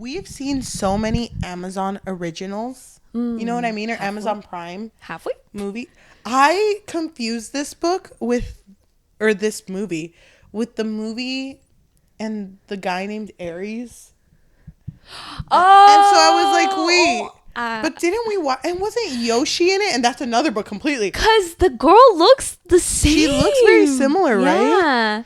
we've seen so many Amazon originals. You know what I mean? Or Amazon Prime. Have we? Movie. I confused this book this movie with the movie and the guy named Aries. Oh. And so I was like, wait. But didn't we watch? And wasn't Yoshi in it? And that's another book completely. Because the girl looks the same. She looks very similar, right? Yeah.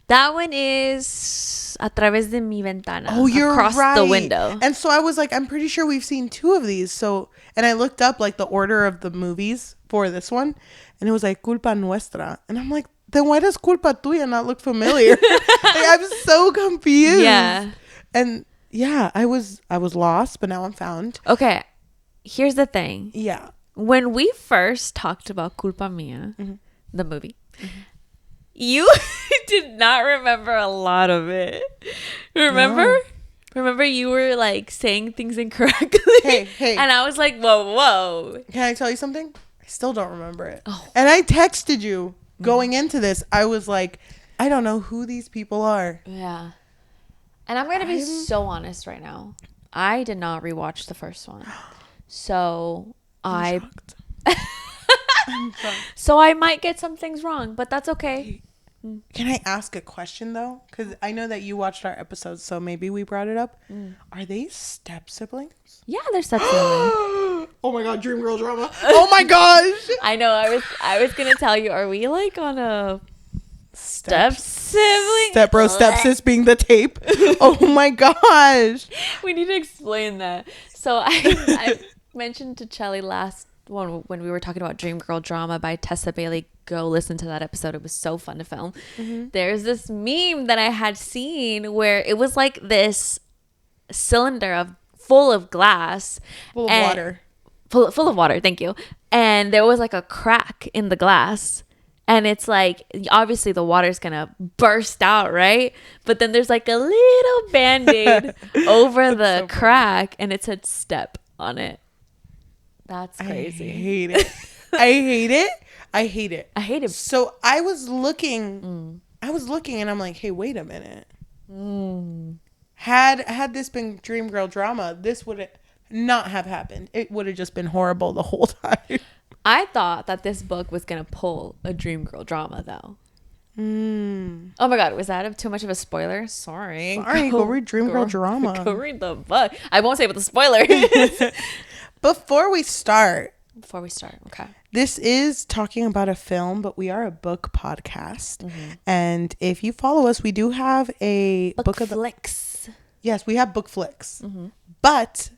That one is A Través de Mi Ventana. Oh, you're across right. the window. And so I was like, I'm pretty sure we've seen 2 of these. So, and I looked up like the order of the movies for this one, and it was like Culpa Nuestra. And I'm like, then why does Culpa Tuya not look familiar? Like, I'm so confused. Yeah. And yeah, I was lost, but now I'm found. Okay. Here's the thing. Yeah. When we first talked about Culpa Mía, the movie, you did not remember a lot of it. Remember? No. Remember you were like saying things incorrectly? Hey. And I was like, whoa. Can I tell you something? I still don't remember it. Oh. And I texted you going into this. I was like, I don't know who these people are. Yeah. And I'm going to be so honest right now. I did not rewatch the first one. So I'm shocked. So I might get some things wrong, but that's okay. Can I ask a question though? Because I know that you watched our episodes, so maybe we brought it up. Are they step siblings? Yeah, they're step siblings. Oh my god, dream girl drama. Oh my gosh. I know. I was gonna tell you. Are we like on a step sibling? Step bro, step sis being the tape. Oh my gosh. We need to explain that. So I mentioned to Cheli last one when we were talking about Dream Girl Drama by Tessa Bailey. Go listen to that episode. It was so fun to film. There's this meme that I had seen where it was like this cylinder full of glass, Full of water. Full of water. Thank you. And there was like a crack in the glass. And it's like, obviously the water's going to burst out, right? But then there's like a little Band-Aid over the so crack. And it said step on it. That's crazy. I hate it. I hate it. I hate it. I hate it. So I was looking and I'm like, hey, wait a minute. Had this been Dream Girl Drama, this would not have happened. It would have just been horrible the whole time. I thought that this book was going to pull a Dream Girl Drama, though. Oh my god, was that too much of a spoiler? Sorry, go read Dream Girl Drama. Go read the book. I won't say what the spoiler is. Before we start, okay. This is talking about a film, but we are a book podcast. And if you follow us, we do have a Book Flix. Yes, we have Book Flix. But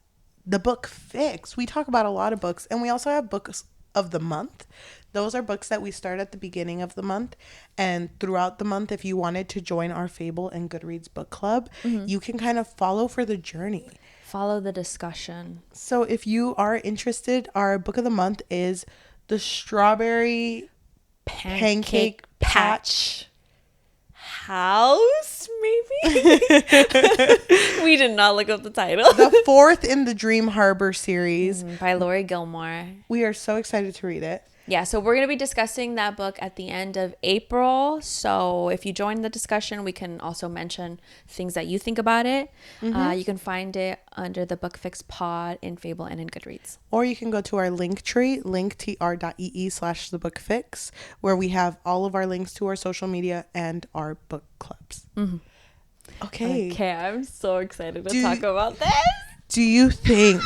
the Book Fix, we talk about a lot of books. And we also have books of the month. Those are books that we start at the beginning of the month. And throughout the month, if you wanted to join our Fable and Goodreads book club, you can kind of follow for the journey. Follow the discussion. So if you are interested, our book of the month is The Strawberry Pancake Patch House, maybe? We did not look up the title. The 4th in the Dream Harbor series by Lori Gilmore. We are so excited to read it. Yeah, so we're going to be discussing that book at the end of April. So if you join the discussion, we can also mention things that you think about it. You can find it under the Book Fix pod in Fable and in Goodreads. Or you can go to our link tree, linktr.ee/thebookfix, where we have all of our links to our social media and our book clubs. Okay, I'm so excited to talk about this. Do you think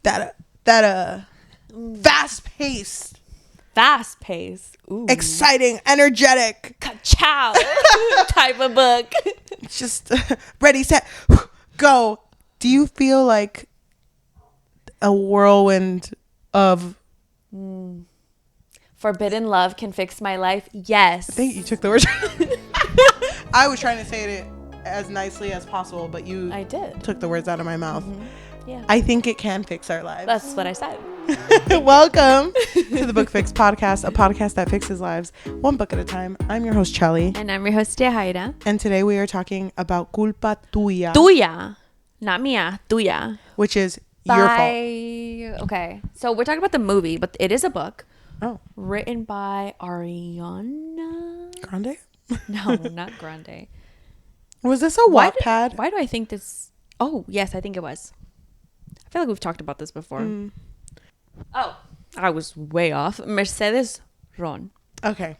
that a fast-paced, exciting, energetic, ka-chow type of book, just ready, set, go. Do you feel like a whirlwind of forbidden love can fix my life? Yes. I think you took the words. I was trying to say it as nicely as possible, but I took the words out of my mouth. Yeah. I think it can fix our lives. That's what I said. Welcome to the Book Fix podcast, a podcast that fixes lives one book at a time. I'm your host, Cheli. And I'm your host, Yajaira. And today we are talking about Culpa Tuya. Tuya. Not mía. Tuya. Which is your fault. Okay. So we're talking about the movie, but it is a book. Oh. Written by Ariana Grande? No, not Grande. Was this a Why Wattpad? why do I think this? Oh, yes, I think it was. I feel like we've talked about this before. Oh, I was way off. Mercedes Ron. Okay.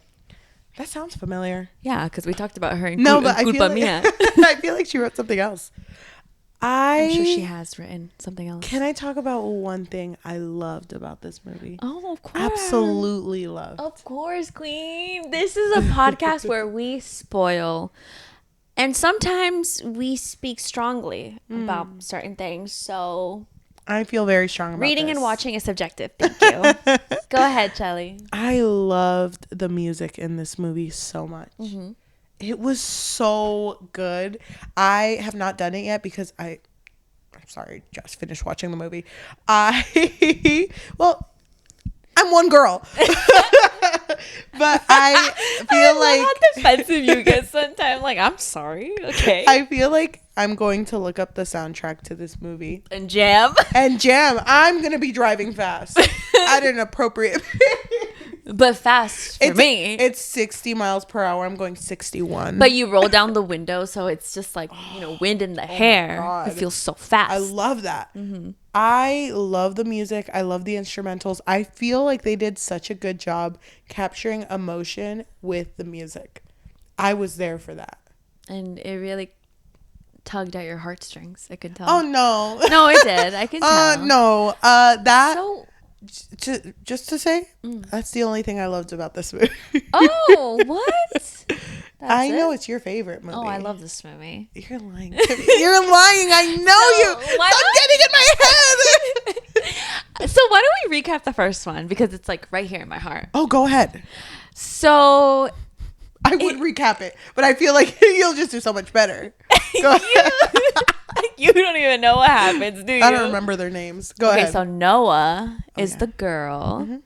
That sounds familiar. Yeah, because we talked about her in No, but I feel Culpa like, Mía. I feel like she wrote something else. I'm sure she has written something else. Can I talk about one thing I loved about this movie? Oh, of course. Absolutely loved. Of course, Queen. This is a podcast where we spoil. And sometimes we speak strongly about certain things. So I feel very strong about reading this. and watching is subjective. Thank you. Go ahead, Cheli. I loved the music in this movie so much. It was so good. I have not done it yet because I'm sorry, just finished watching the movie. Well, I'm one girl. But I feel like how defensive you get sometimes. Like, I'm sorry. Okay. I feel like I'm going to look up the soundtrack to this movie And jam. and jam. I'm going to be driving fast at an appropriate But fast for me. It's 60 miles per hour. I'm going 61. But you roll down the window, so it's just like, wind in the hair. God. It feels so fast. I love that. I love the music. I love the instrumentals. I feel like they did such a good job capturing emotion with the music. I was there for that. And it really tugged at your heartstrings. I could tell. Oh, no. No, it did. I can tell. No. That... So, just to say, that's the only thing I loved about this movie. oh, what? I know it's your favorite movie. Oh, I love this movie. You're lying to me. You're lying. I know you. why Stop getting in my head. So why don't we recap the first one? Because it's like right here in my heart. Oh, go ahead. So I would recap it, but I feel like you'll just do so much better. Go ahead. You don't even know what happens, do you? I don't remember their names. Go ahead. Okay, so Noah is the girl.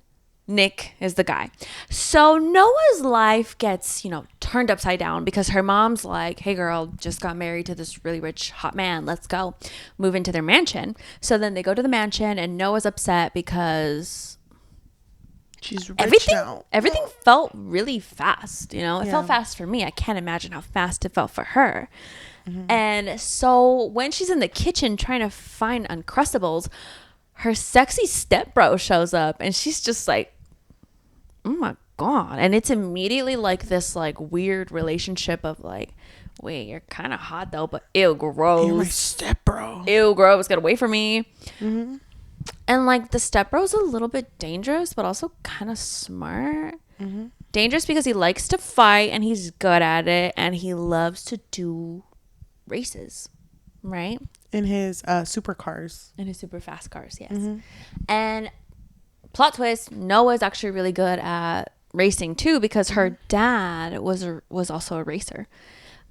Nick is the guy. So Noah's life gets, turned upside down because her mom's like, hey girl, just got married to this really rich hot man. Let's go move into their mansion. So then they go to the mansion and Noah's upset because she's rich now. Everything felt really fast. It felt fast for me. I can't imagine how fast it felt for her. And so when she's in the kitchen trying to find Uncrustables, her sexy stepbro shows up and she's just like, oh my God. And it's immediately like this like weird relationship of like, wait, you're kind of hot though, but ew, gross. You're my stepbro. Ew, gross. Get away from me. And like the stepbro's a little bit dangerous, but also kind of smart. Dangerous because he likes to fight and he's good at it and he loves to do races, right? In his supercars. In his super fast cars, yes. And plot twist, Noah's actually really good at racing too because her dad was also a racer.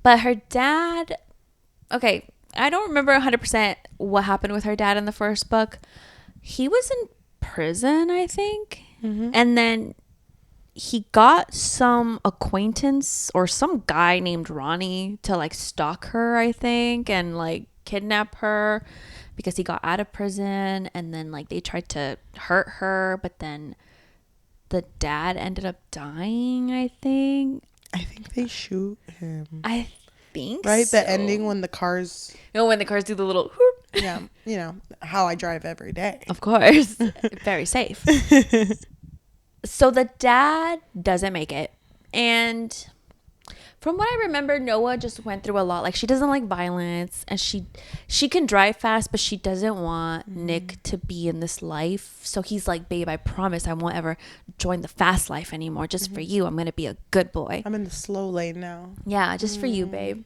But her dad, okay, I don't remember 100% what happened with her dad in the first book. He was in prison, I think. And then he got some acquaintance or some guy named Ronnie to like stalk her, I think, and like kidnap her because he got out of prison. And then like they tried to hurt her, but then the dad ended up dying, I think. I think they shoot him. I think right? so. The ending when the cars... when the cars do the little... whoop. Yeah, how I drive every day. Of course. Very safe. So the dad doesn't make it. And from what I remember, Noah just went through a lot. Like, she doesn't like violence. And she can drive fast, but she doesn't want Nick to be in this life. So he's like, babe, I promise I won't ever join the fast life anymore. Just for you, I'm going to be a good boy. I'm in the slow lane now. Yeah, just for you, babe.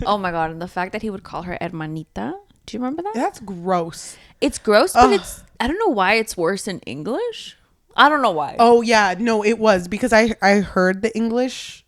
Oh, my God. And the fact that he would call her hermanita. Do you remember that? That's gross. It's gross, but I don't know why it's worse in English. I don't know why. Oh, yeah. No, it was because I heard the English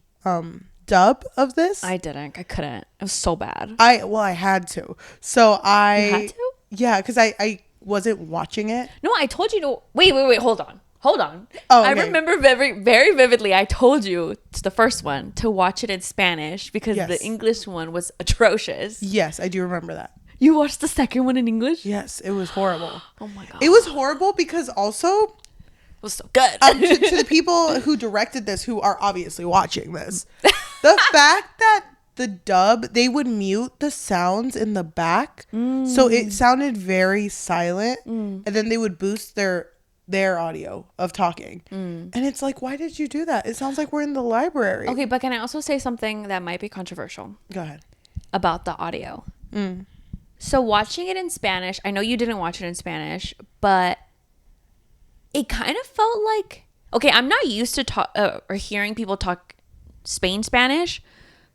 dub of this. I didn't. I couldn't. It was so bad. I had to. So You had to? Yeah, because I wasn't watching it. No, I told you to... Wait. Hold on. Oh, okay. I remember very, very vividly, I told you, it's the first one, to watch it in Spanish because the English one was atrocious. Yes, I do remember that. You watched the second one in English? Yes, it was horrible. Oh, my God. It was horrible because also... was so good. To the people who directed this, who are obviously watching this, the fact that the dub, they would mute the sounds in the back. So it sounded very silent. And then they would boost their audio of talking. And it's like, why did you do that? It sounds like we're in the library. Okay, but can I also say something that might be controversial? Go ahead. About the audio. So watching it in Spanish, I know you didn't watch it in Spanish, but it kind of felt like, okay, I'm not used to or hearing people talk Spanish.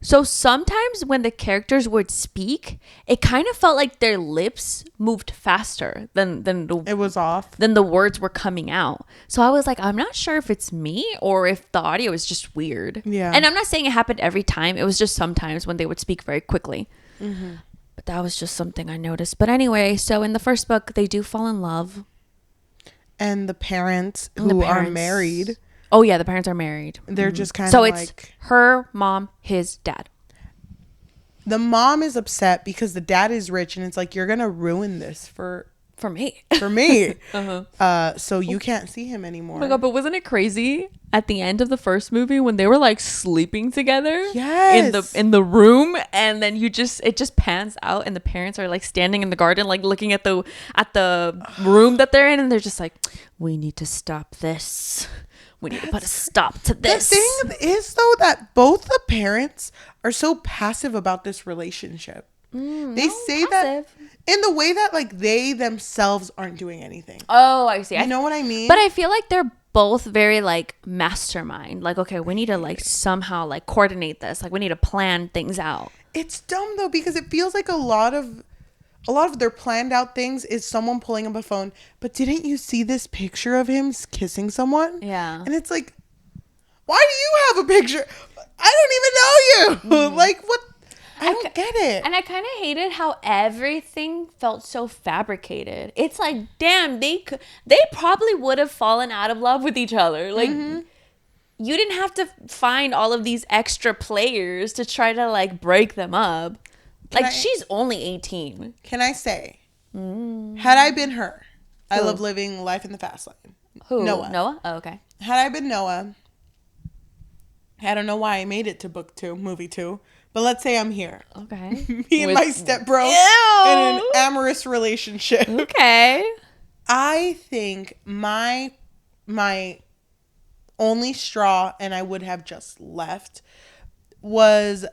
So sometimes when the characters would speak, it kind of felt like their lips moved faster than It was off. than the words were coming out. So I was like, I'm not sure if it's me or if the audio is just weird. Yeah. And I'm not saying it happened every time. It was just sometimes when they would speak very quickly. But that was just something I noticed. But anyway, so in the first book, they do fall in love. And the parents who are married. Oh, yeah, the parents are married. They're just kind of so like... So it's her, mom, his dad. The mom is upset because the dad is rich. And it's like, you're going to ruin this for me. For me. So you can't see him anymore. Oh my God, but wasn't it crazy at the end of the first movie when they were like sleeping together? Yes. In the room, and then it just pans out and the parents are like standing in the garden like looking at the room that they're in, and they're just like, we need to stop this. We need to put a stop to this. The thing is though that both the parents are so passive about this relationship. They say passive. That in the way that like they themselves aren't doing anything. Oh, I see. You know what I mean? But I feel like they're both very like mastermind. Like, okay, we need to like somehow like coordinate this. Like we need to plan things out. It's dumb though because it feels like a lot of their planned out things is someone pulling up a phone. But didn't you see this picture of him kissing someone? Yeah. And it's like, why do you have a picture? I don't even know you. Like what? I don't get it. And I kind of hated how everything felt so fabricated. It's like, damn, they probably would have fallen out of love with each other. Like, you didn't have to find all of these extra players to try to, like, break them up. She's only 18. Can I say, had I been her, I love living life in the fast lane. Who? Noah. Oh, okay. Had I been Noah, I don't know why I made it to movie 2. But let's say I'm here. Okay. Me and my stepbro in an amorous relationship. Okay. I think my only straw, and I would have just left, was...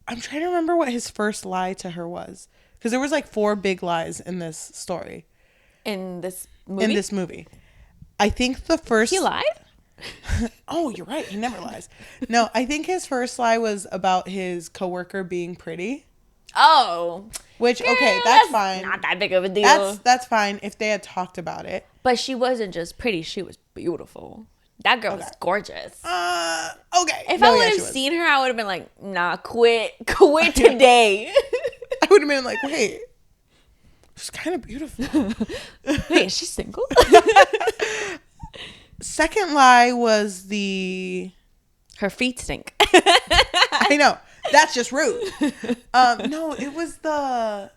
I'm trying to remember what his first lie to her was. Because there was like 4 big lies in this story. In this movie? I think the first... He lied? Oh, you're right. He never lies. No, I think his first lie was about his coworker being pretty. Oh. Which, okay, that's fine. Not that big of a deal. That's fine if they had talked about it. But she wasn't just pretty. She was beautiful. That girl was gorgeous. Okay. If I would have seen her, I would have been like, nah, quit today. I would have been like, wait, she's kind of beautiful. Wait, is she single? Second lie was her feet stink. I know. That's just rude. No, it was the...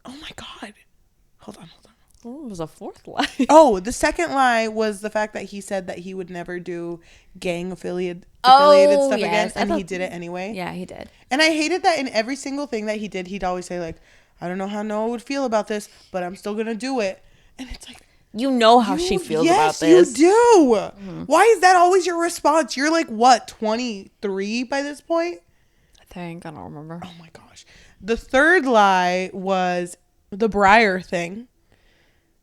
Oh my God. Hold on. It was a fourth lie. Oh, the second lie was the fact that he said that he would never do gang affiliated stuff again. And he did it anyway. Yeah, he did. And I hated that in every single thing that he did, he'd always say like, I don't know how Noah would feel about this, but I'm still going to do it. And it's like... You know how she feels about this. Yes, you do. Mm-hmm. Why is that always your response? You're like, what, 23 by this point? I don't remember. Oh my gosh. The third lie was the Briar thing.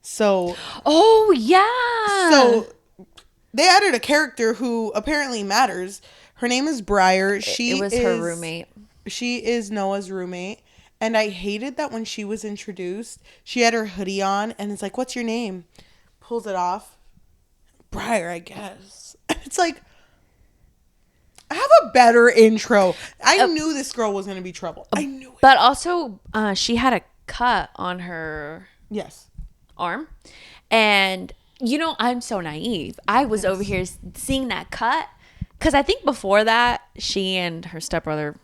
So... Oh, yeah. So they added a character who apparently matters. Her name is Briar. It was her roommate. She is Noah's roommate. And I hated that when she was introduced, she had her hoodie on and it's like, what's your name? Pulls it off. Briar, I guess. It's like, have a better intro. I knew this girl was going to be trouble. I knew it. But also, she had a cut on her arm. And, I'm so naive. I was over here seeing that cut. Because I think before that, she and her stepbrother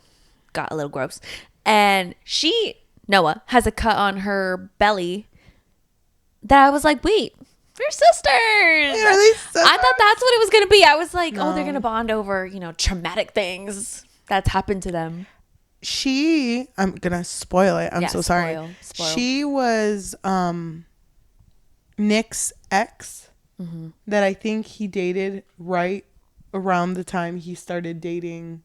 got a little gross. And Noah, has a cut on her belly that I was like, wait, We're sisters. Are they sisters? I thought that's what it was gonna be. I was like, No. oh, they're gonna bond over, traumatic things that's happened to them. I'm gonna spoil it. I'm so sorry. Spoil. She was Nick's ex that I think he dated right around the time he started dating.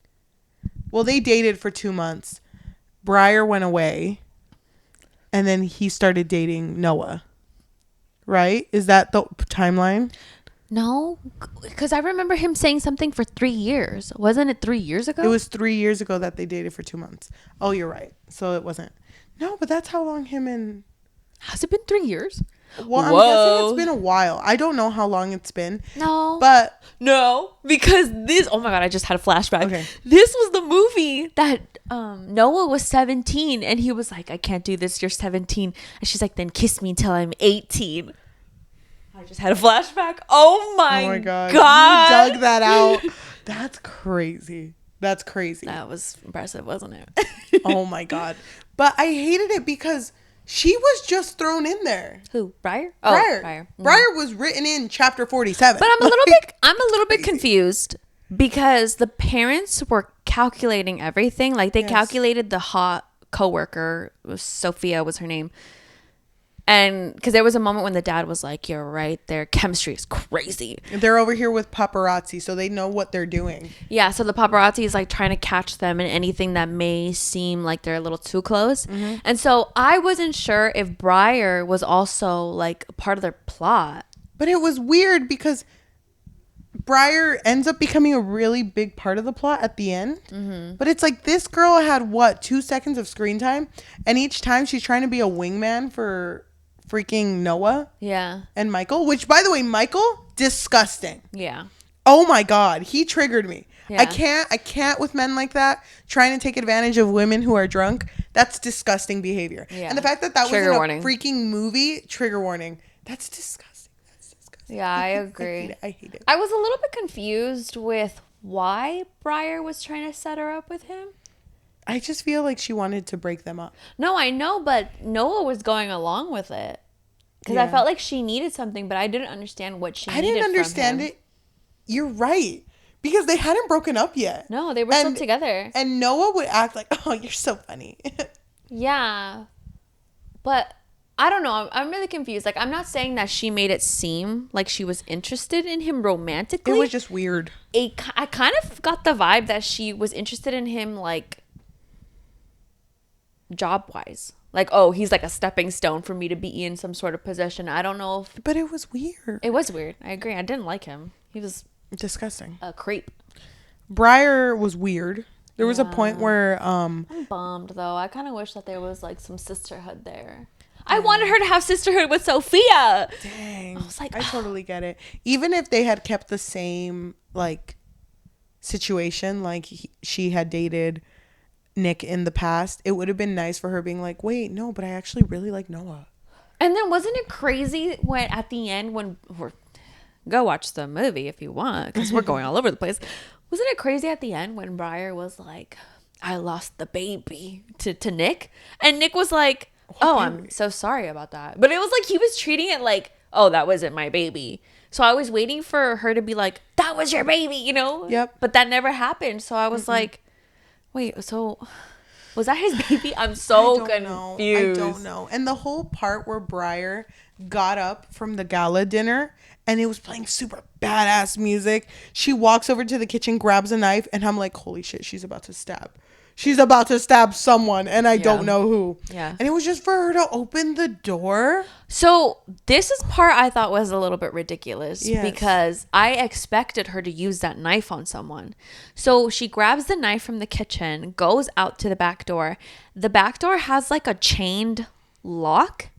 Well, they dated for 2 months. Briar went away, and then he started dating Noah. Right? Is that the timeline? No, because I remember him saying something for 3 years. Wasn't it 3 years ago? It was 3 years ago that they dated for 2 months. Oh, you're right. So it wasn't. No, but that's how long him and... Has it been 3 years? Well, I'm guessing it's been a while. I don't know how long it's been. No. But... No, because this... Oh my God, I just had a flashback. Okay. This was the movie that Noah was 17 and he was like, I can't do this. You're 17. And she's like, then kiss me till I'm 18. I just had a flashback. Oh my God. You dug that out. That's crazy. That's crazy. That was impressive, wasn't it? Oh my God. But I hated it because she was just thrown in there. Who? Briar? Briar. Briar. Briar was written in chapter 47. But I'm a little bit confused because the parents were calculating everything. Like they calculated the hot coworker, Sophia was her name. And because there was a moment when the dad was like, you're right, their chemistry is crazy. They're over here with paparazzi, so they know what they're doing. Yeah, so the paparazzi is like trying to catch them in anything that may seem like they're a little too close. Mm-hmm. And so I wasn't sure if Briar was also like a part of their plot. But it was weird because Briar ends up becoming a really big part of the plot at the end. Mm-hmm. But it's like this girl had, 2 seconds of screen time? And each time she's trying to be a wingman for... freaking Noah and Michael, which by the way, Michael, disgusting. Yeah. Oh my God, he triggered me. Yeah. I can't with men like that trying to take advantage of women who are drunk. That's disgusting behavior. Yeah. And the fact that trigger was in warning. A freaking movie, trigger warning. That's disgusting. Yeah, I agree. I hate it. I was a little bit confused with why Briar was trying to set her up with him. I just feel like she wanted to break them up. No, I know, but Noah was going along with it. Because I felt like she needed something, but I didn't understand what she needed. I didn't understand it. You're right. Because they hadn't broken up yet. No, they were still together. And Noah would act like, oh, you're so funny. Yeah. But I don't know. I'm really confused. Like, I'm not saying that she made it seem like she was interested in him romantically. It was just weird. I kind of got the vibe that she was interested in him, like, job-wise. Like, oh, he's like a stepping stone for me to be in some sort of position. I don't know if... But it was weird. It was weird. I agree. I didn't like him. He was... disgusting. A creep. Briar was weird. There was a point where... I'm bummed, though. I kind of wish that there was, like, some sisterhood there. I wanted her to have sisterhood with Sophia. Dang. I was like... I totally get it. Even if they had kept the same, like, situation, like, she had dated... Nick in the past, it would have been nice for her being like, wait, no, but I actually really like Noah. And then wasn't it crazy when at the end go watch the movie if you want, because we're going all over the place. Wasn't it crazy at the end when Briar was like, I lost the baby to Nick, and Nick was like, oh, I'm so sorry about that. But it was like he was treating it like, oh, that wasn't my baby. So I was waiting for her to be like, that was your baby, Yep. But that never happened. So I was like, wait, so was that his baby? I'm so confused. I don't know. And the whole part where Briar got up from the gala dinner and it was playing super badass music. She walks over to the kitchen, grabs a knife, and I'm like, holy shit, she's about to stab. She's about to stab someone, and I don't know who. Yeah. And it was just for her to open the door. So this is part I thought was a little bit ridiculous because I expected her to use that knife on someone. So she grabs the knife from the kitchen, goes out to the back door. The back door has like a chained lock,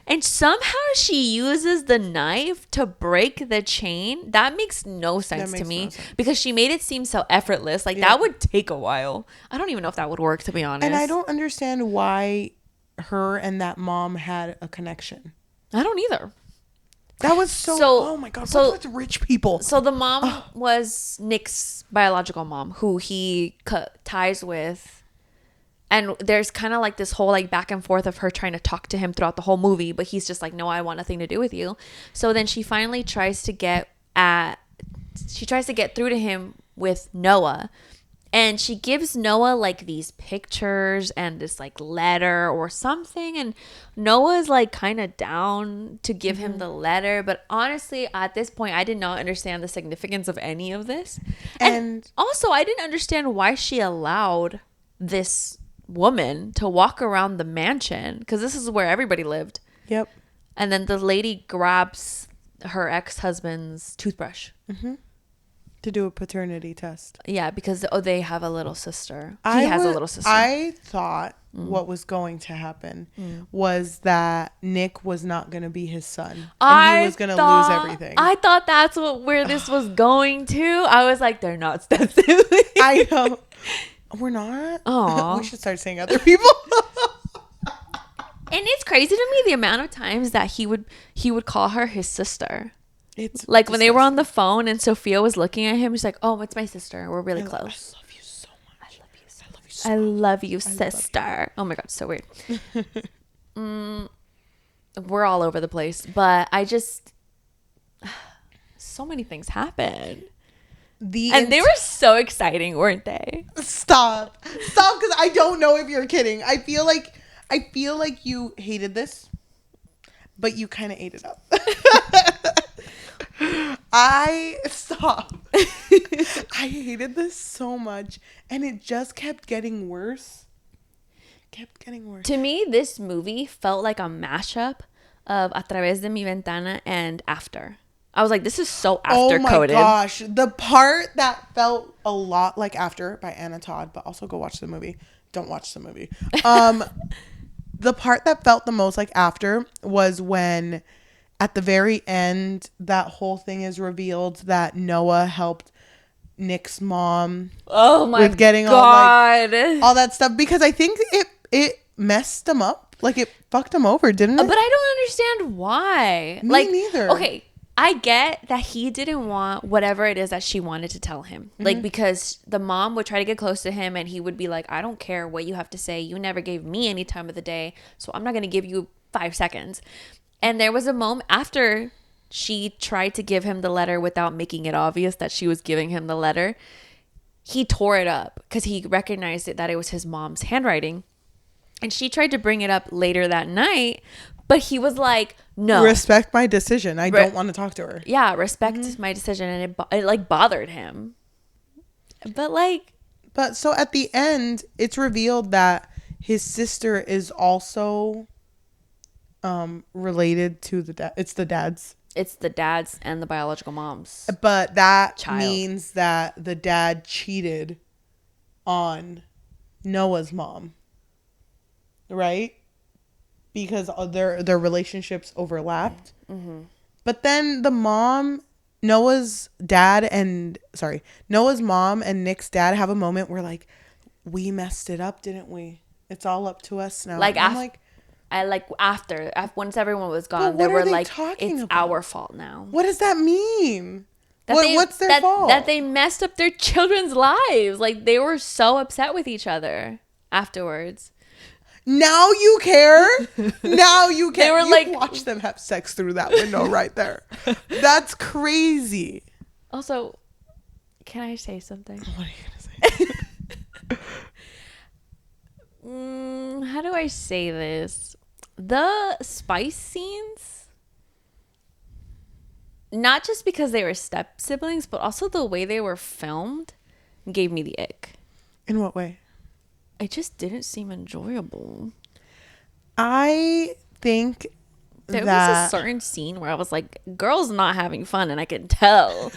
and somehow she uses the knife to break the chain. That makes no sense to me because she made it seem so effortless. Like that would take a while. I don't even know if that would work, to be honest. And I don't understand why her and that mom had a connection. I don't either. That was so oh my God, what's with rich people? So the mom was Nick's biological mom, who he cut ties with And there's kind of like this whole like back and forth of her trying to talk to him throughout the whole movie, but he's just like, no, I want nothing to do with you. So then she finally tries to get through to him with Noah. And she gives Noah like these pictures and this like letter or something. And Noah's like kind of down to give him the letter. But honestly, at this point, I did not understand the significance of any of this. And also, I didn't understand why she allowed this woman to walk around the mansion, because this is where everybody lived. Yep. And then the lady grabs her ex-husband's toothbrush. Mm-hmm. To do a paternity test. Yeah, because they have a little sister. He has a little sister. I thought what was going to happen was that Nick was not going to be his son. And he was going to lose everything. I thought that's where this was going to. I was like, they're not step siblings. I know. We're not? Aww. We should start saying other people. And it's crazy to me the amount of times that he would call her his sister. It's like disgusting. When they were on the phone and Sophia was looking at him, she's like, "Oh, it's my sister. We're really close. I love you so much. I love you, sister." Oh my god, so weird. We're all over the place, but I just so many things happen. And they were so exciting, weren't they? Stop, because I don't know if you're kidding. I feel like you hated this, but you kind of ate it up. I hated this so much, and it just kept getting worse. To me, this movie felt like a mashup of A Través de mi Ventana and After. I was like, this is so after coded. Oh my gosh. The part that felt a lot like After by Anna Todd, but also go watch the movie. Don't watch the movie. The part that felt the most like After was when at the very end, that whole thing is revealed that Noah helped Nick's mom. Oh my with getting God. all that stuff, because I think it messed him up. Like it fucked him over, didn't it? But I don't understand why. Me neither. Okay, I get that he didn't want whatever it is that she wanted to tell him. Mm-hmm. Like, because the mom would try to get close to him and he would be like, I don't care what you have to say. You never gave me any time of the day, so I'm not going to give you 5 seconds. And there was a moment after she tried to give him the letter without making it obvious that she was giving him the letter. He tore it up because he recognized that it was his mom's handwriting. And she tried to bring it up later that night, but he was like, no. Respect my decision. I don't want to talk to her. Yeah, respect my decision. And it like bothered him. But so at the end, it's revealed that his sister is also related to the dad. It's the dad's and the biological mom's, but that child. Means that the dad cheated on Noah's mom, right? Because their relationships overlapped. Mm-hmm. But then Noah's mom and Nick's dad have a moment where like, we messed it up, didn't we? It's all up to us now. After once everyone was gone, they were like, it's our fault now. What does that mean? What's their fault? That they messed up their children's lives. Like, they were so upset with each other afterwards. Now you care? Now you care. They were like, watch them have sex through that window right there. That's crazy. Also, can I say something? What are you going to say? How do I say this? The spice scenes, not just because they were step siblings, but also the way they were filmed gave me the ick. In what way? It just didn't seem enjoyable. I think there was a certain scene where I was like, girl's not having fun, and I can tell.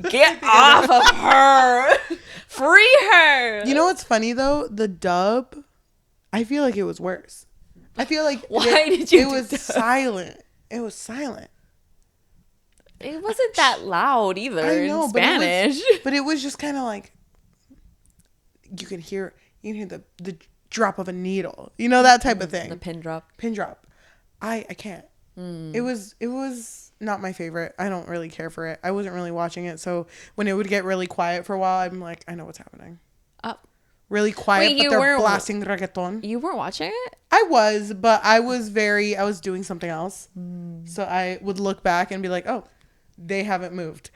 Get off of her. Free her. You know what's funny though? The dub, I feel like it was worse. I feel like it was silent. It was silent. It wasn't that loud either. I know, in Spanish. But it was just kind of like you can hear the drop of a needle. You know, that type of thing. The pin drop. I can't. It was not my favorite. I don't really care for it. I wasn't really watching it, so when it would get really quiet for a while, I'm like, I know what's happening. really quiet, Wait, but they're blasting reggaeton. You weren't watching it? I was, but I was doing something else. So I would look back and be like, oh, they haven't moved.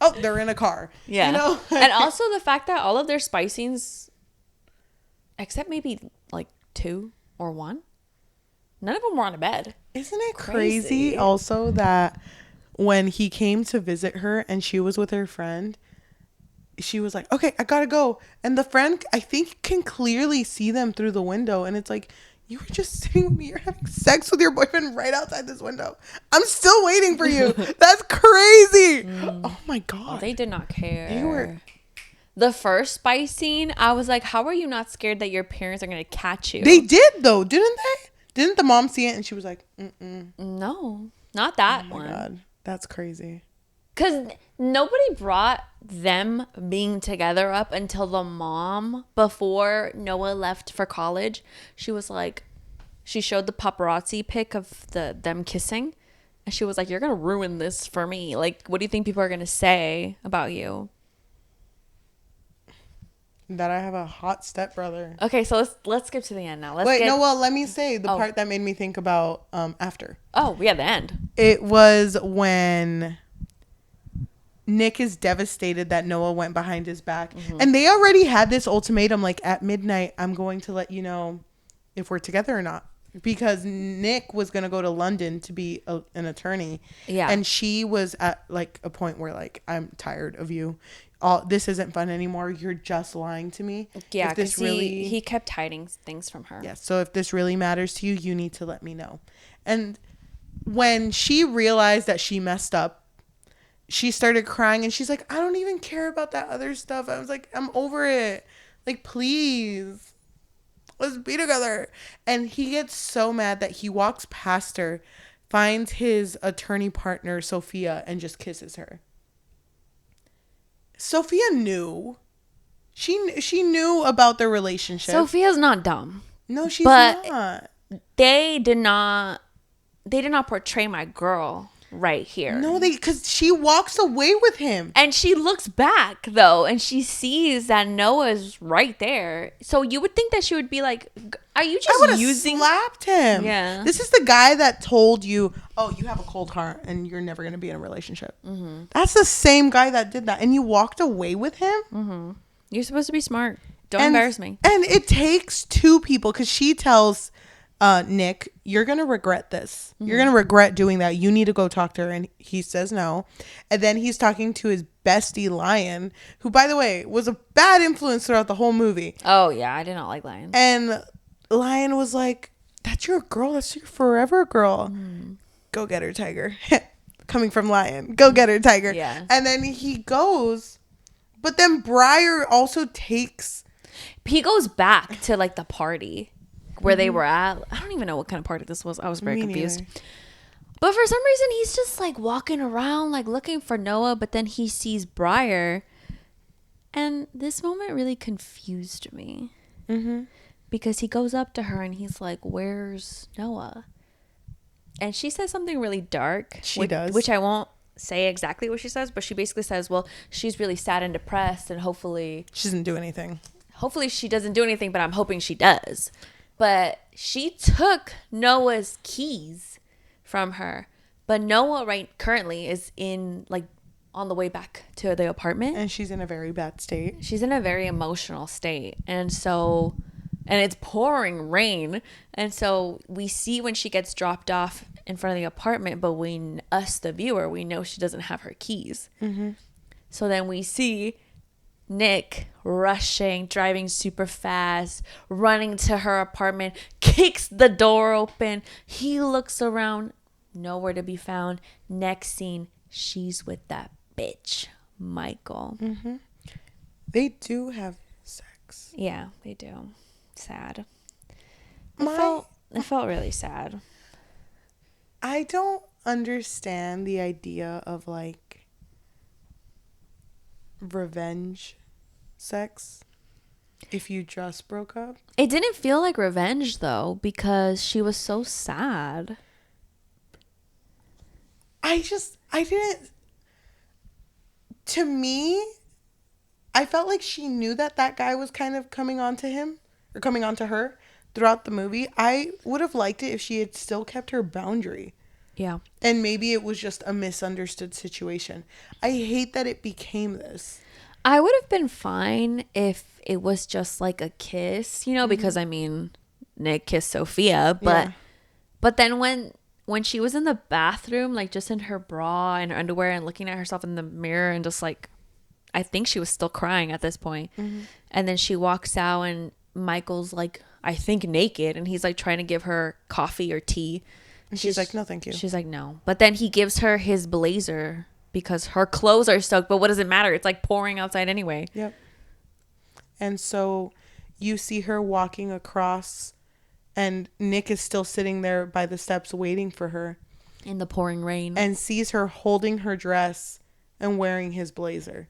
Oh, they're in a car. Yeah. You know? And also the fact that all of their spice scenes, except maybe like 2 or 1, none of them were on a bed. Isn't it crazy also that when he came to visit her and she was with her friend, she was like, okay, I gotta go. And the friend, I think, can clearly see them through the window. And it's like, you were just sitting with me. You're having sex with your boyfriend right outside this window. I'm still waiting for you. That's crazy. Oh my God. Oh, they did not care. They were. The first spice scene, I was like, how are you not scared that your parents are going to catch you? They did, though, didn't they? Didn't the mom see it? And she was like, mm-mm. No, not that one. Oh my God. That's crazy. Because nobody brought them being together up until the mom, before Noah left for college. She was like, she showed the paparazzi pic of them kissing. And she was like, you're going to ruin this for me. Like, what do you think people are going to say about you? That I have a hot stepbrother. Okay, so let's skip to the end now. Let me say the part that made me think about after. Oh, yeah, the end. It was when Nick is devastated that Noah went behind his back. Mm-hmm. And they already had this ultimatum, like, at midnight, I'm going to let you know if we're together or not. Because Nick was going to go to London to be an attorney. Yeah. And she was at, like, a point where, like, I'm tired of you. This isn't fun anymore. You're just lying to me. Yeah, because he kept hiding things from her. Yeah, so if this really matters to you, you need to let me know. And when she realized that she messed up, she started crying and she's like, I don't even care about that other stuff. I was like, I'm over it. Like, please, let's be together. And he gets so mad that he walks past her, finds his attorney partner, Sophia, and just kisses her. Sophia knew. She knew about their relationship. Sophia's not dumb. No, she's not. They did not portray my girl right here. No, because she walks away with him. And she looks back, though, and she sees that Noah's right there. So you would think that she would be like, are you just slapped him. Yeah. This is the guy that told you, oh, you have a cold heart and you're never going to be in a relationship. Mm-hmm. That's the same guy that did that. And you walked away with him? Mm-hmm. You're supposed to be smart. Don't embarrass me. And it takes 2 people, because she tells Nick, you're going to regret this. Mm-hmm. You're going to regret doing that. You need to go talk to her. And he says no. And then he's talking to his bestie, Lion, who, by the way, was a bad influence throughout the whole movie. Oh, yeah. I did not like Lion. And Lion was like, that's your girl. That's your forever girl. Mm. Go get her, Tiger. Coming from Lion. Go get her, Tiger. Yeah. And then he goes. But then Briar also takes. He goes back to, like, the party where they were at. I don't even know what kind of party this was. I was very confused. Neither. But for some reason, he's just like walking around, like looking for Noah. But then he sees Briar. And this moment really confused me. Mm-hmm. Because he goes up to her and he's like, where's Noah? And she says something really dark. She does. Which I won't say exactly what she says. But she basically says, well, she's really sad and depressed. And hopefully she doesn't do anything. Hopefully she doesn't do anything. But I'm hoping she does. But she took Noah's keys from her. But Noah currently is in, like, on the way back to the apartment. And she's in a very bad state. She's in a very emotional state. And so, and it's pouring rain. And so we see when she gets dropped off in front of the apartment. But us, the viewer, we know she doesn't have her keys. Mm-hmm. So then we see Nick rushing, driving super fast, running to her apartment, kicks the door open. He looks around, nowhere to be found. Next scene, she's with that bitch, Michael. Mm-hmm. They do have sex. Yeah, they do. Sad. It felt really sad. I don't understand the idea of, like, revenge sex if you just broke up. It didn't feel like revenge, though, because she was so sad. To me, I felt like she knew that guy was kind of coming on to him or coming on to her throughout the movie. I would have liked it if she had still kept her boundary. Yeah. And maybe it was just a misunderstood situation. I hate that it became this. I would have been fine if it was just like a kiss, because I mean, Nick kissed Sophia, but then when she was in the bathroom, like just in her bra and her underwear and looking at herself in the mirror and just like, I think she was still crying at this point. And then she walks out and Michael's like, I think naked, and he's like trying to give her coffee or tea. And she's like, no, thank you. She's like, no. But then he gives her his blazer because her clothes are soaked. But what does it matter? It's like pouring outside anyway. Yep. And so you see her walking across, and Nick is still sitting there by the steps waiting for her. In the pouring rain. And sees her holding her dress and wearing his blazer.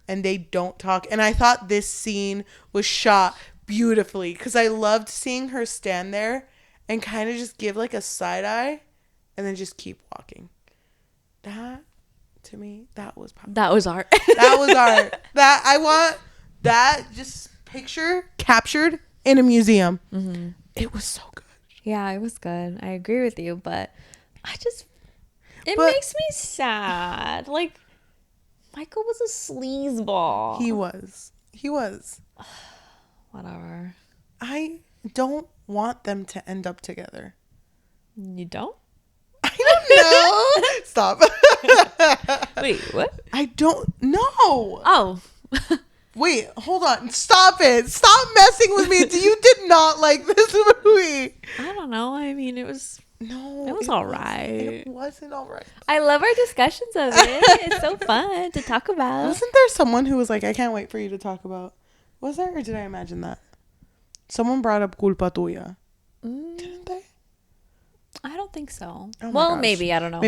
And they don't talk. And I thought this scene was shot beautifully because I loved seeing her stand there and kind of just give like a side eye and then just keep walking. That, to me, that was powerful. That was art. That was art. That I want that just picture captured in a museum. It was so good. Yeah, it was good. I agree with you, but it makes me sad. Like, Michael was a sleazeball. He was. Whatever. I don't want them to end up together. You don't? I don't know. Stop. Wait, what? I don't know. Oh. Wait, hold on. Stop it. Stop messing with me. You did not like this movie. I don't know. I mean, it was all right. It wasn't all right. I love our discussions of it. It's so fun to talk about. Wasn't there someone who was like, I can't wait for you to talk about? Was there, or did I imagine that? Someone brought up Culpa Tuya. Didn't they? I don't think so. Oh well, gosh. maybe. I don't know.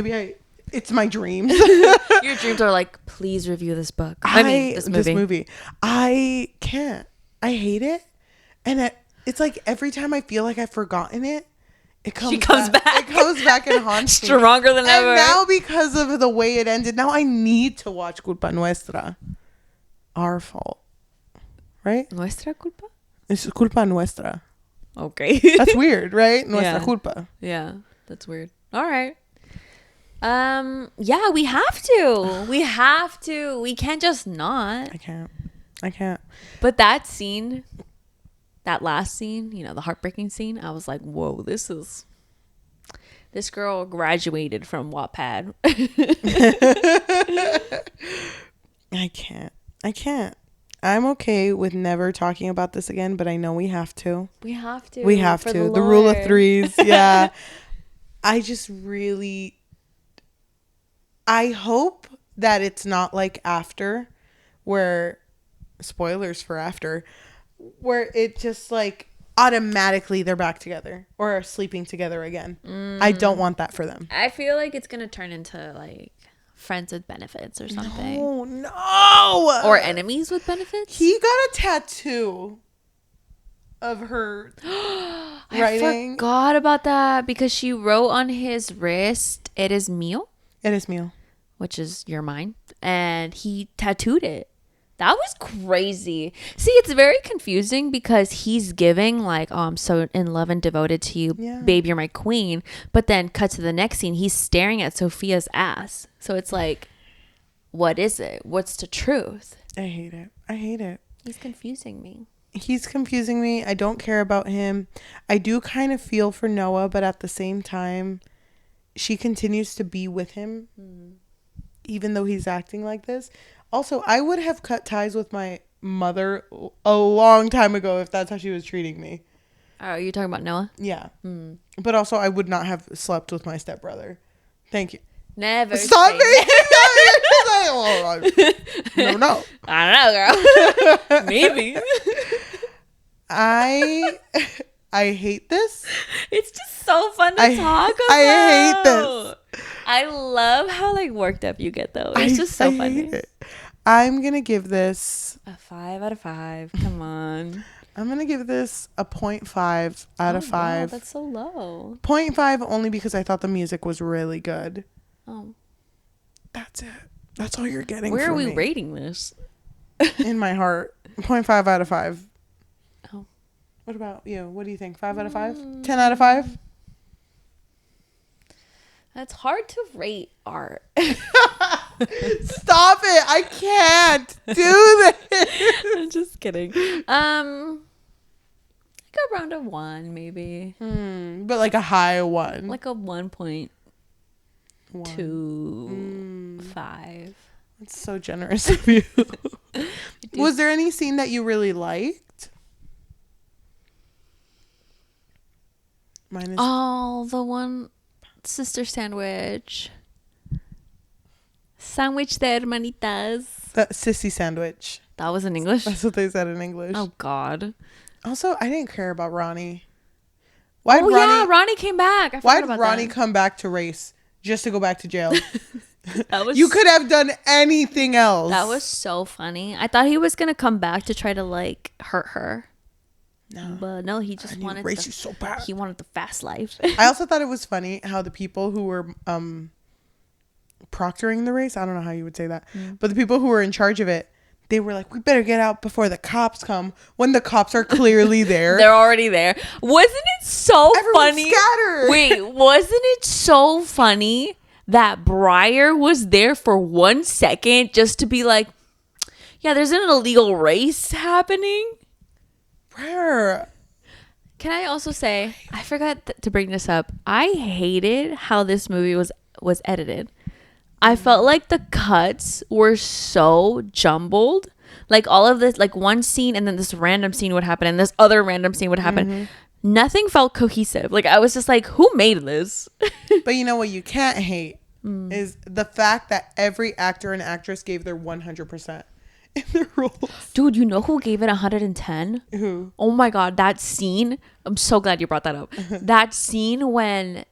It's my dreams. Your dreams are like, please review this book. I mean, this movie. I can't. I hate it. And it's like every time I feel like I've forgotten it, it comes back. It comes back and haunts me. Stronger than ever. And now because of the way it ended, now I need to watch Culpa Nuestra. Our fault. Right? Nuestra culpa? It's culpa nuestra. Okay. That's weird, right? Nuestra culpa. Yeah, that's weird. All right. Yeah, we have to. We can't just not. I can't. But that scene, that last scene, the heartbreaking scene, I was like, whoa, this girl graduated from Wattpad. I can't. I'm okay with never talking about this again, but I know we have to. We have to. The rule of threes. Yeah. I just really, I hope that it's not like After, where, spoilers for After, where it just like automatically they're back together or are sleeping together again. I don't want that for them. I feel like it's going to turn into like friends with benefits or something. No. Or enemies with benefits. He got a tattoo of her writing. I forgot about that because she wrote on his wrist, "It is mío." It is mío. Which is your mine. And he tattooed it. That was crazy. See, it's very confusing because he's giving like, oh, I'm so in love and devoted to you, babe, you're my queen. But then cut to the next scene, he's staring at Sophia's ass. So it's like, what is it? What's the truth? I hate it. He's confusing me. I don't care about him. I do kind of feel for Noah, but at the same time, she continues to be with him, even though he's acting like this. Also, I would have cut ties with my mother a long time ago if that's how she was treating me. Oh, you're talking about Noah? Yeah. But also, I would not have slept with my stepbrother. Thank you. Never. Stop me. No. I don't know, girl. Maybe. I hate this. It's just so fun to talk about. I hate this. I love how like worked up you get though. It's just so funny. I'm going to give this a 5 out of 5. Come on. I'm going to give this a 0.5 out of 5. Wow, that's so low. 0.5 only because I thought the music was really good. Oh. That's it. That's all you're getting Where from are we me. rating this? In my heart. 0.5 out of 5. Oh. What about you? What do you think? 5 out of 5? 10 out of 5? That's hard to rate art. Stop it. I can't do this. I'm just kidding. Like around a 1 maybe. But like a high 1. Like a 1.25. That's so generous of you. Was there any scene that you really liked? Mine is the one sister sandwich. Sandwich de hermanitas. the sissy sandwich. That was in English? That's what they said in English. Oh, God. Also, I didn't care about Ronnie. Ronnie came back. Why did Ronnie come back to race just to go back to jail? That was You could have done anything else. That was so funny. I thought he was gonna come back to try to like hurt her. No. But no, he just wanted race you so bad. He wanted the fast life. I also thought it was funny how the people who were proctoring the race, I don't know how you would say that, but the people who were in charge of it, they were like, we better get out before the cops come, when the cops are clearly there. They're already there. Wasn't it so funny? Scattered. Wait, wasn't it so funny that Breyer was there for 1 second just to be like, yeah, there's an illegal race happening? Brr. Can I also say, I forgot to bring this up. I hated how this movie was edited. I felt like the cuts were so jumbled. Like all of this, like one scene and then this random scene would happen and this other random scene would happen. Nothing felt cohesive. Like I was just like, who made this? But you know what you can't hate is the fact that every actor and actress gave their 100% in their roles. Dude, you know who gave it 110? Who? Oh my God, that scene. I'm so glad you brought that up. That scene when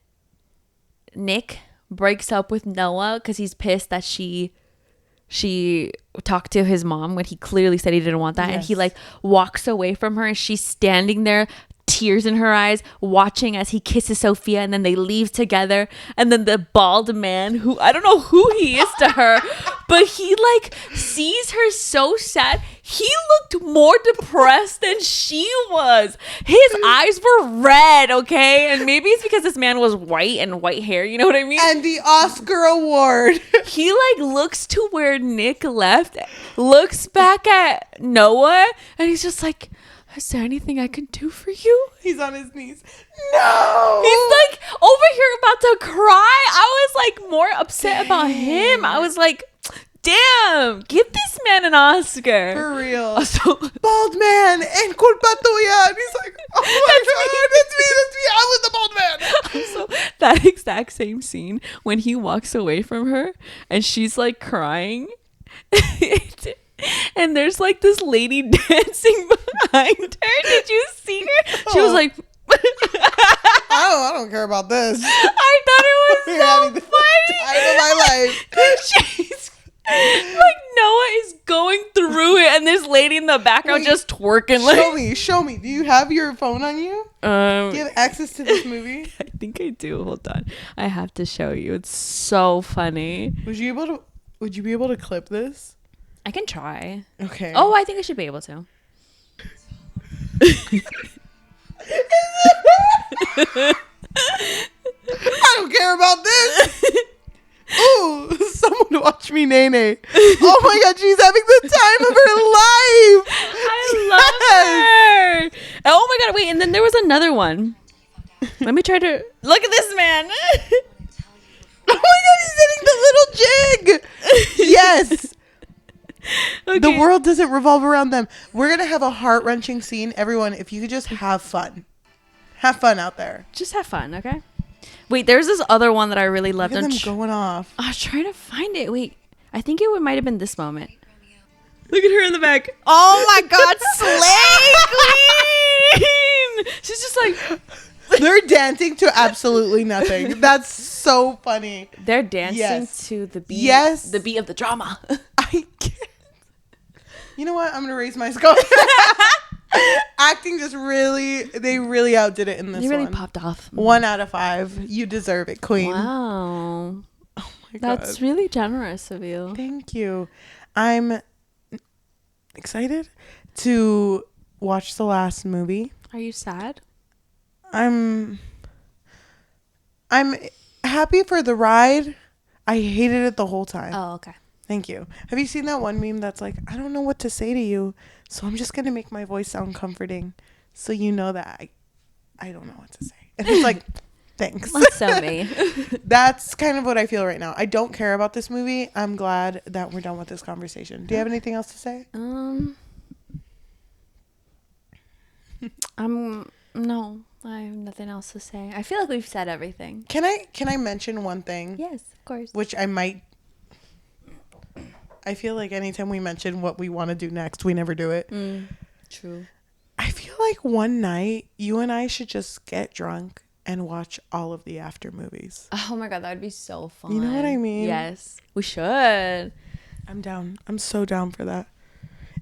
Nick breaks up with Noah because he's pissed that she talked to his mom when he clearly said he didn't want that. Yes. And he like walks away from her and she's standing there, tears in her eyes, watching as he kisses Sophia, and then they leave together. And then the bald man, who I don't know who he is to her, but he like sees her so sad. He looked more depressed than she was. His eyes were red, okay? And maybe it's because this man was white and white hair, you know what I mean? And the Oscar award. He like looks to where Nick left, looks back at Noah, and he's just like, is there anything I can do for you? He's on his knees. No. He's like over here about to cry. I was like more upset about him. I was like, damn, give this man an Oscar. For real. So, Bald man and Culpa Tuya. And he's like, oh my God, that's me. I was the bald man. so that exact same scene when he walks away from her and she's like crying. And there's like this lady dancing behind her. Did you see her? She was like, I don't care about this. I thought it was We're so having the funny. time of my life. She's like, Noah is going through it, and this lady in the background just twerking. Like, Show me. Do you have your phone on you? Do you have access to this movie? I think I do. Hold on, I have to show you. It's so funny. Would you be able to clip this? I can try. Okay. Oh, I think I should be able to. I don't care about this. Ooh, someone watch me, Nene. Oh my God, she's having the time of her life. I love her. Oh my God, wait, and then there was another one. Let me try to look at this man. Oh my God, he's hitting the little jig. Yes. Okay. The world doesn't revolve around them. We're going to have a heart-wrenching scene. Everyone, if you could just have fun. Have fun out there. Just have fun, okay? Wait, there's this other one that I really loved. Look at them going off. I was trying to find it. Wait, I think it might have been this moment. Look at her in the back. Oh my God, slay queen! She's just like... They're dancing to absolutely nothing. That's so funny. They're dancing to the beat. Yes. The beat of the drama. I can't. You know what? I'm going to raise my skull. Acting just they really outdid it in this one. They really popped off. 1 out of 5. You deserve it, queen. Wow. Oh my God. That's really generous of you. Thank you. I'm excited to watch the last movie. Are you sad? I'm happy for the ride. I hated it the whole time. Oh, okay. Thank you. Have you seen that one meme that's like, I don't know what to say to you, so I'm just gonna make my voice sound comforting, so you know that I don't know what to say. And it's like, thanks. That's so me. That's kind of what I feel right now. I don't care about this movie. I'm glad that we're done with this conversation. Do you have anything else to say? No, I have nothing else to say. I feel like we've said everything. Can I mention one thing? Yes, of course. Which I feel like anytime we mention what we want to do next, we never do it. True. I feel like one night you and I should just get drunk and watch all of the after movies. Oh my god, that would be so fun. You know what I mean? Yes, we should. I'm down. I'm so down for that.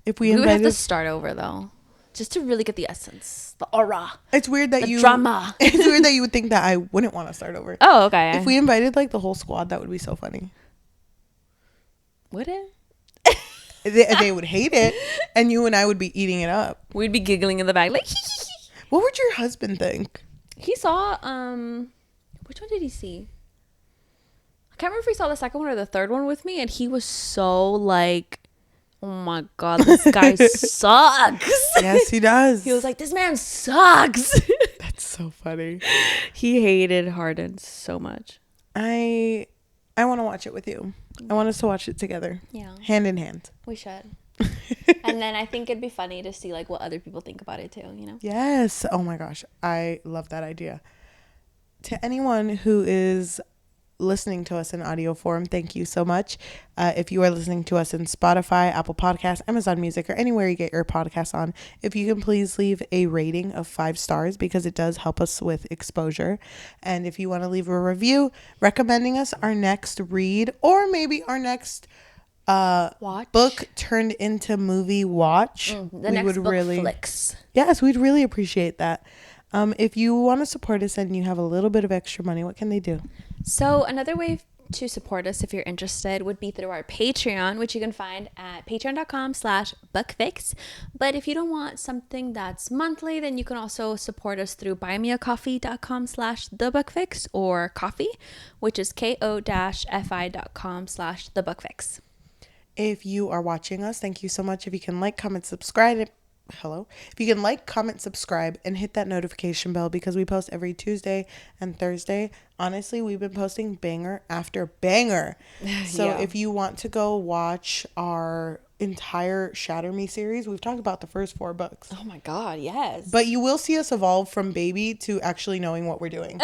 If we would have to invited, start over though, just to really get the essence, the aura. it's weird that The drama. It's weird that you would think that I wouldn't want to start over. Oh, okay. If we invited like the whole squad, that would be so funny. Would it? They would hate it, and you and I would be eating it up. We'd be giggling in the back, like. What would your husband think? He saw which one did he see? I can't remember if he saw the second one or the third one with me, and he was so like, oh my god, this guy sucks. Yes, he does. He was like, this man sucks. That's so funny. He hated Harden so much. I want to watch it with you. I want us to watch it together. Yeah. Hand in hand. We should. And then I think it'd be funny to see like what other people think about it too, you know? Yes. Oh my gosh. I love that idea. To anyone who is listening to us in audio form, thank you so much. If you are listening to us in Spotify, Apple Podcasts, Amazon Music, or anywhere you get your podcasts on, if you can please leave a rating of 5 stars, because it does help us with exposure. And if you want to leave a review recommending us our next read, or maybe our next watch book turned into movie watch, the next Book Flix. Yes, we'd really appreciate that. If you want to support us and you have a little bit of extra money, what can they do? So another way to support us, if you're interested, would be through our Patreon, which you can find at patreon.com/bookfix. But if you don't want something that's monthly, then you can also support us through buymeacoffee.com/thebookfix, or coffee, which is ko-fi.com/thebookfix. If you are watching us, thank you so much. If you can like, comment, subscribe. If you can like, comment, subscribe, and hit that notification bell, because we post every Tuesday and Thursday. Honestly, we've been posting banger after banger. So Yeah. If you want to go watch our entire Shatter Me series, we've talked about the first 4 books. Oh my god, yes. But you will see us evolve from baby to actually knowing what we're doing.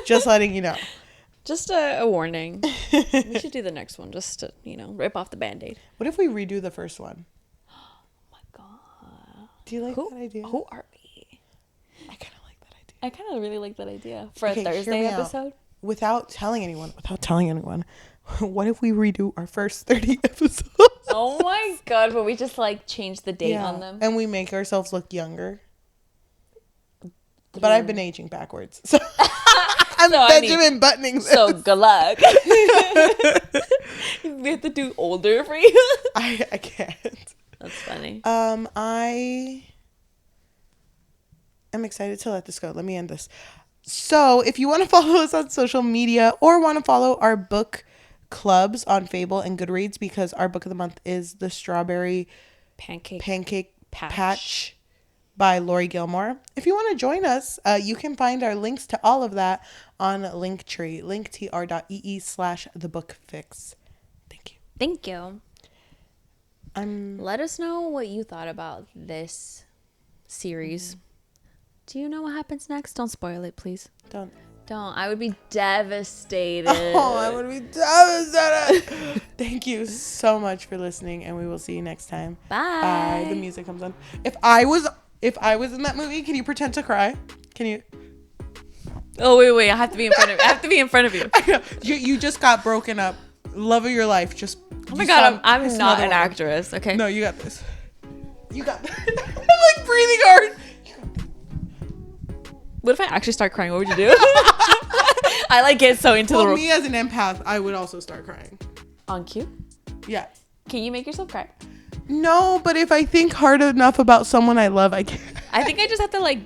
Just letting you know. Just a warning. We should do the next one just to, rip off the Band-Aid. What if we redo the first one? Do you like Who, that idea? Who are we? I kind of like that idea. I kind of really like that idea for Okay, a Thursday episode. Without telling anyone, what if we redo our first 30 episodes? Oh my god, but we just change the date on them. And we make ourselves look younger. But I've been aging backwards. So I'm Benjamin Buttoning this. So good luck. We have to do older for you. I can't. That's funny. I am excited to let this go. Let me end this. So if you want to follow us on social media, or want to follow our book clubs on Fable and Goodreads, because our book of the month is The Strawberry Pancake Patch by Lori Gilmore. If you want to join us, you can find our links to all of that on Linktree, linktr.ee/thebookfix. Thank you. Let us know what you thought about this series. Do you know what happens next? Don't spoil it, please. Don't. I would be devastated. Oh, I would be devastated. Thank you so much for listening, and we will see you next time. Bye. The music comes on. If I was in that movie, can you pretend to cry? Can you? Oh wait! I have to be in front of. I have to be in front of you. You just got broken up. Love of your life. Just. Oh my god! I'm not an actress. Okay. No, you got this. You got this. I'm like breathing hard. What if I actually start crying? What would you do? I get so into the role. Me as an empath, I would also start crying. On cue? Yeah. Can you make yourself cry? No, but if I think hard enough about someone I love, I can't. I think I just have to like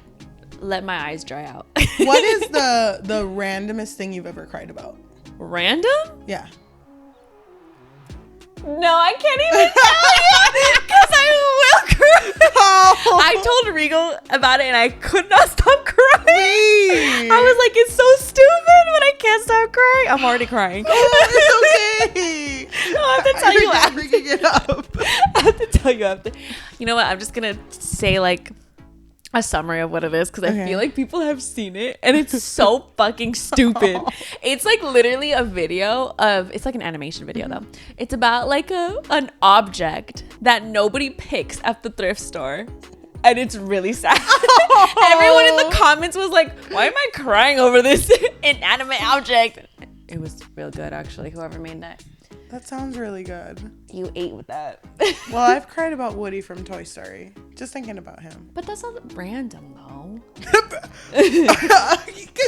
let my eyes dry out. What is the randomest thing you've ever cried about? Random? Yeah. No, I can't even tell you because I will cry. Oh. I told Regal about it and I could not stop crying. Wait. I was like, it's so stupid, but I can't stop crying. I'm already crying. Oh, it's okay. I'll have to tell you after. Bringing it up. I have to tell you after. You know what? I'm just going to say like a summary of what it is because I feel like people have seen it and it's so fucking stupid. It's like literally a video of, it's like an animation video though. It's about like an object that nobody picks at the thrift store. And it's really sad. Everyone in the comments was like, why am I crying over this inanimate object? It was real good actually, whoever made that. That sounds really good. You ate with that. Well, I've cried about Woody from Toy Story. Just thinking about him. But that's not random though. Because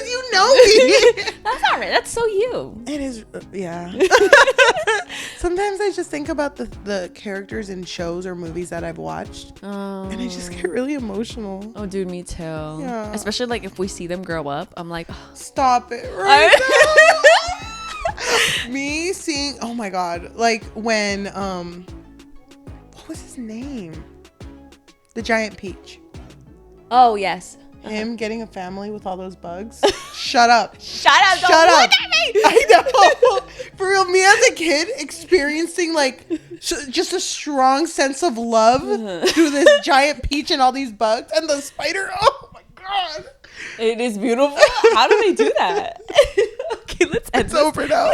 you know me. That's not right. That's so you. It is, yeah. Sometimes I just think about the characters in shows or movies that I've watched. And I just get really emotional. Oh, dude, me too. Yeah. Especially like if we see them grow up. I'm like, oh. Stop it right now. Me seeing, oh my god, like when what was his name? The giant peach. Oh yes. Him getting a family with all those bugs. Shut up. Shut up. Shut Don't up. look at me. I know. For real, me as a kid experiencing like just a strong sense of love through this giant peach and all these bugs and the spider. Oh my god. It is beautiful. How do they do that? Okay, let's end It's this. over now.